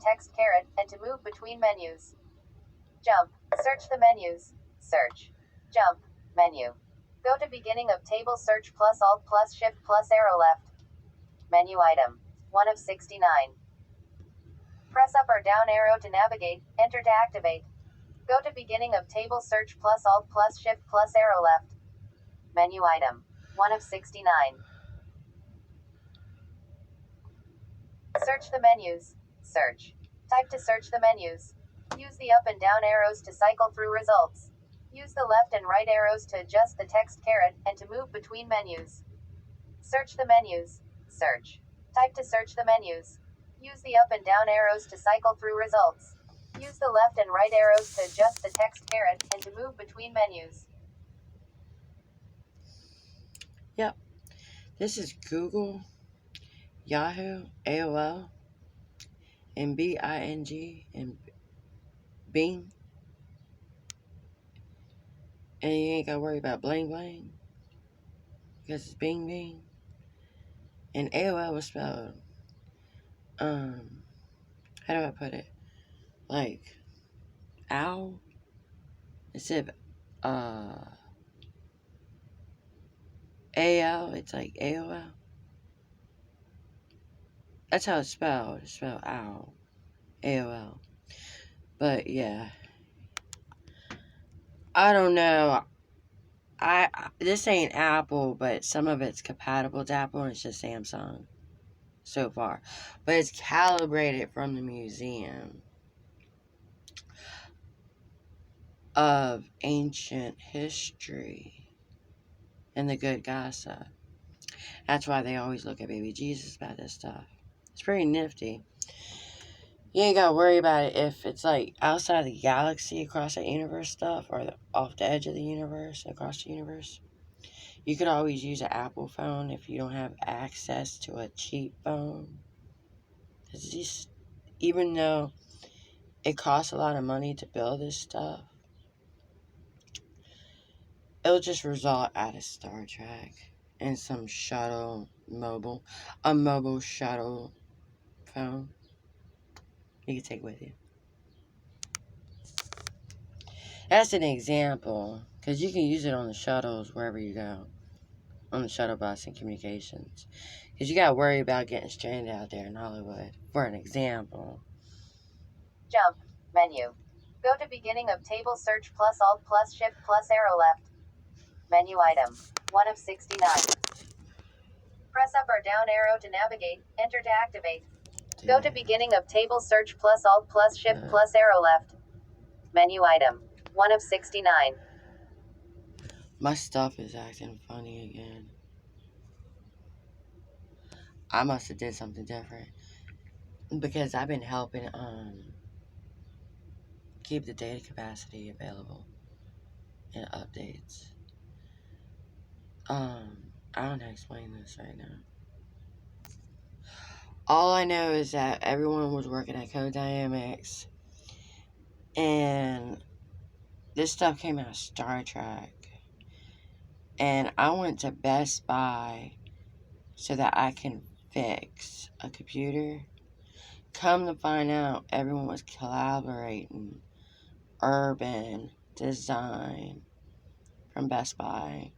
text caret, and to move between menus. Jump. Search the menus. Search. Jump. Menu. Go to beginning of table search plus alt plus shift plus arrow left. Menu item. 1 of 69. Press up or down arrow to navigate, enter to activate. Go to beginning of table search plus alt plus shift plus arrow left. Menu item. 1 of 69. Search the menus. Search. Type to search the menus. Use the up and down arrows to cycle through results. Use the left and right arrows to adjust the text caret, and to move between menus. Search the menus. Search. Type to search the menus. Use the up and down arrows to cycle through results. Use the left and right arrows to adjust the text caret, and to move between menus. Yep. This is Google, Yahoo, AOL, and Bing, and Bing. And you ain't gotta worry about bling bling, because it's Bing Bing. And AOL was spelled, how do I put it? Like, owl? Instead of, AL, it's like AOL. That's how it's spelled. It's spelled owl. AOL. But, yeah. I don't know. This ain't Apple, but some of it's compatible to Apple, and it's just Samsung so far. But it's calibrated from the Museum of Ancient History and the Good Gossip. That's why they always look at baby Jesus about this stuff. It's pretty nifty. You ain't gotta worry about it if it's like outside the galaxy, across the universe stuff, or off the edge of the universe, across the universe. You could always use an Apple phone if you don't have access to a cheap phone. Because even though it costs a lot of money to build this stuff, it'll just result out of Star Trek and some a mobile shuttle phone you can take with you. That's an example, because you can use it on the shuttles wherever you go, on the shuttle bus and communications. Because you got to worry about getting stranded out there in Hollywood, for an example. Jump. Menu. Go to beginning of table search plus alt plus shift plus arrow left. Menu item. 1 of 69. Press up or down arrow to navigate, enter to activate. Go to beginning of table search plus alt plus shift plus arrow left. Menu item. 1 of 69. My stuff is acting funny again. I must have did something different. Because I've been helping keep the data capacity available and updates. I don't know how to explain this right now. All I know is that everyone was working at Codynamics, and this stuff came out of Star Trek, and I went to Best Buy so that I can fix a computer. Come to find out, everyone was collaborating. Urban Design from Best Buy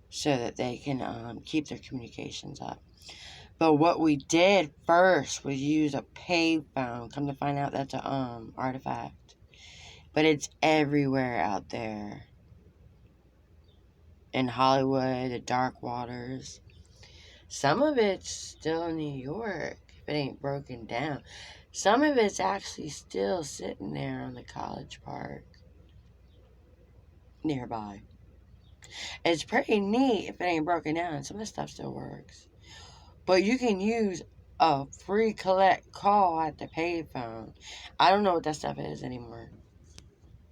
so that they can keep their communications up. But what we did first was use a payphone. Come to find out, that's a artifact. But it's everywhere out there. In Hollywood, the dark waters. Some of it's still in New York, if it ain't broken down. Some of it's actually still sitting there on the College Park nearby. It's pretty neat if it ain't broken down. Some of the stuff still works. But you can use a free collect call at the payphone. I don't know what that stuff is anymore.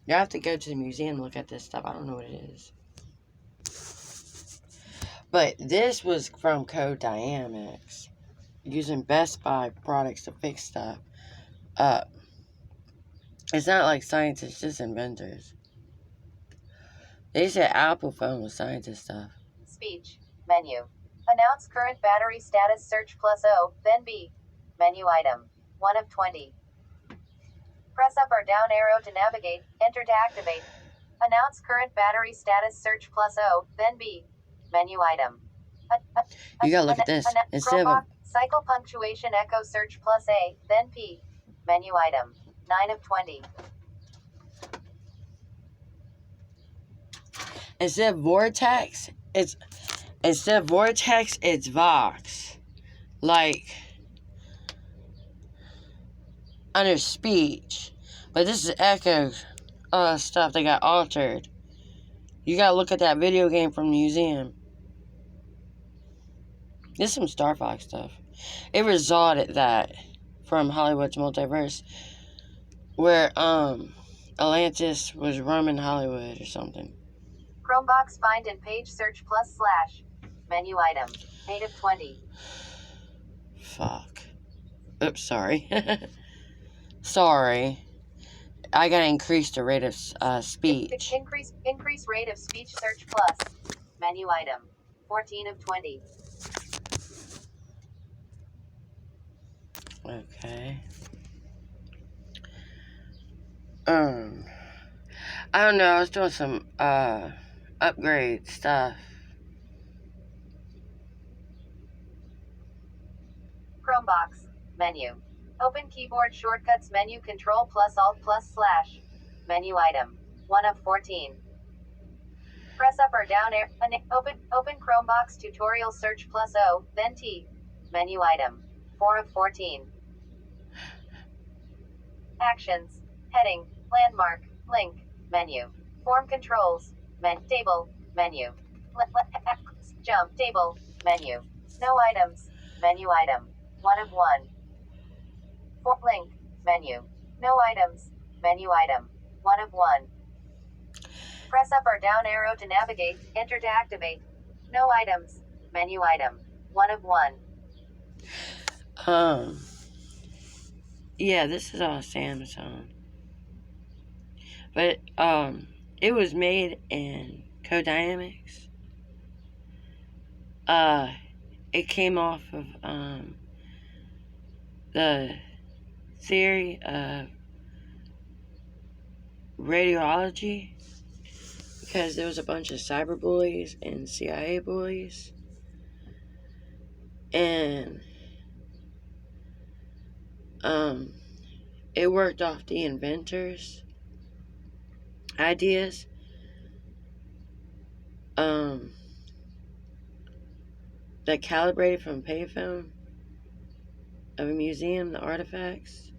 You have to go to the museum and look at this stuff. I don't know what it is. But this was from Codynamics, using Best Buy products to fix stuff up. It's not like scientists, just inventors. They said Apple phone was scientist stuff. Speech. Menu. Announce current battery status search plus O, then B. Menu item. 1 of 20. Press up or down arrow to navigate, enter to activate. Announce current battery status, search plus O, then B. Menu item. You gotta look at this. Instead of cycle punctuation echo, search plus A, then P. Menu item. 9 of 20. instead of vortex, it's Vox. Like under speech. But this is echo stuff that got altered. You gotta look at that video game from the museum. This is some Star Fox stuff. It resulted that from Hollywood's multiverse, where Atlantis was roaming Hollywood or something. Chromebox find and page search plus slash. Menu item. 8 of 20. Fuck. Oops, sorry. Sorry. I gotta increase the rate of speech. Increase rate of speech, search plus. Menu item. 14 of 20. Okay. I don't know, I was doing some upgrade stuff. Chromebox. Menu. Open keyboard shortcuts menu, control plus alt plus slash. Menu item. 1 of 14. Press up or down open Chromebox tutorial, search plus O, then T. Menu item. 4 of 14. Actions. Heading. Landmark. Link. Menu. Form controls. Table. Menu. Jump. Table. Menu. No items. Menu item. 1 of 1. Link. Menu. No items. Menu item. 1 of 1. Press up or down arrow to navigate, enter to activate. No items. Menu item. 1 of 1. Yeah, this is all Samsung. But, it was made in Codynamics. It came off of, the theory of radiology, because there was a bunch of cyber bullies and CIA bullies, and it worked off the inventors' ideas. That calibrated from payphone of a museum, the artifacts,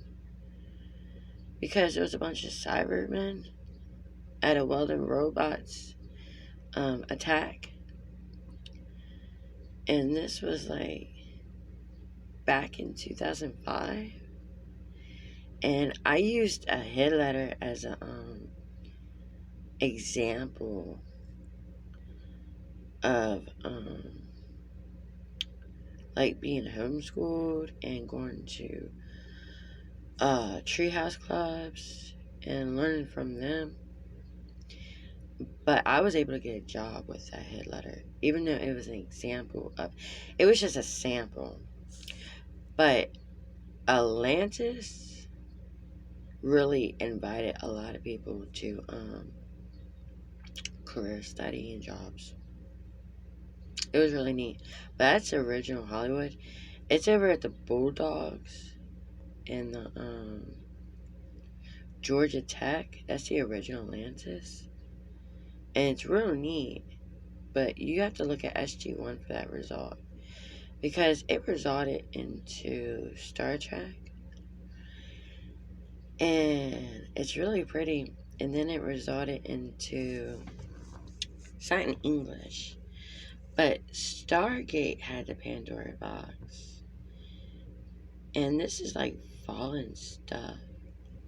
because there was a bunch of Cybermen at a Weldon Robots attack, and this was like back in 2005, and I used a head letter as a example of like being homeschooled and going to treehouse clubs and learning from them. But I was able to get a job with that head letter, even though it was an example of, it was just a sample. But Atlantis really invited a lot of people to career study and jobs. It was really neat. But that's the original Hollywood. It's over at the Bulldogs in the Georgia Tech. That's the original Atlantis. And it's real neat. But you have to look at SG1 for that result, because it resulted into Star Trek. And it's really pretty. And then it resulted into, it's not in English, but Stargate had the Pandora box. And this is like fallen stuff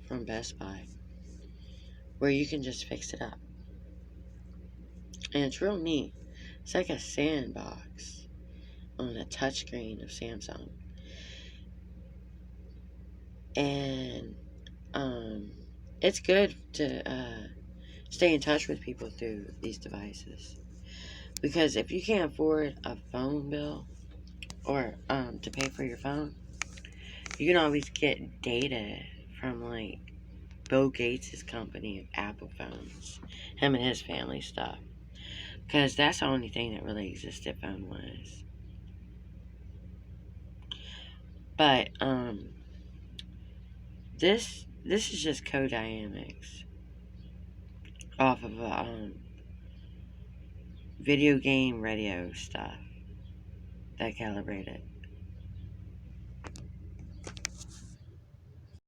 from Best Buy, where you can just fix it up. And it's real neat. It's like a sandbox on a touchscreen of Samsung. And it's good to stay in touch with people through these devices. Because if you can't afford a phone bill or to pay for your phone, You can always get data from like Bill Gates' company of Apple phones, him and his family stuff, because that's the only thing that really existed phone wise. But this is just co-dynamics off of video game radio stuff that calibrated.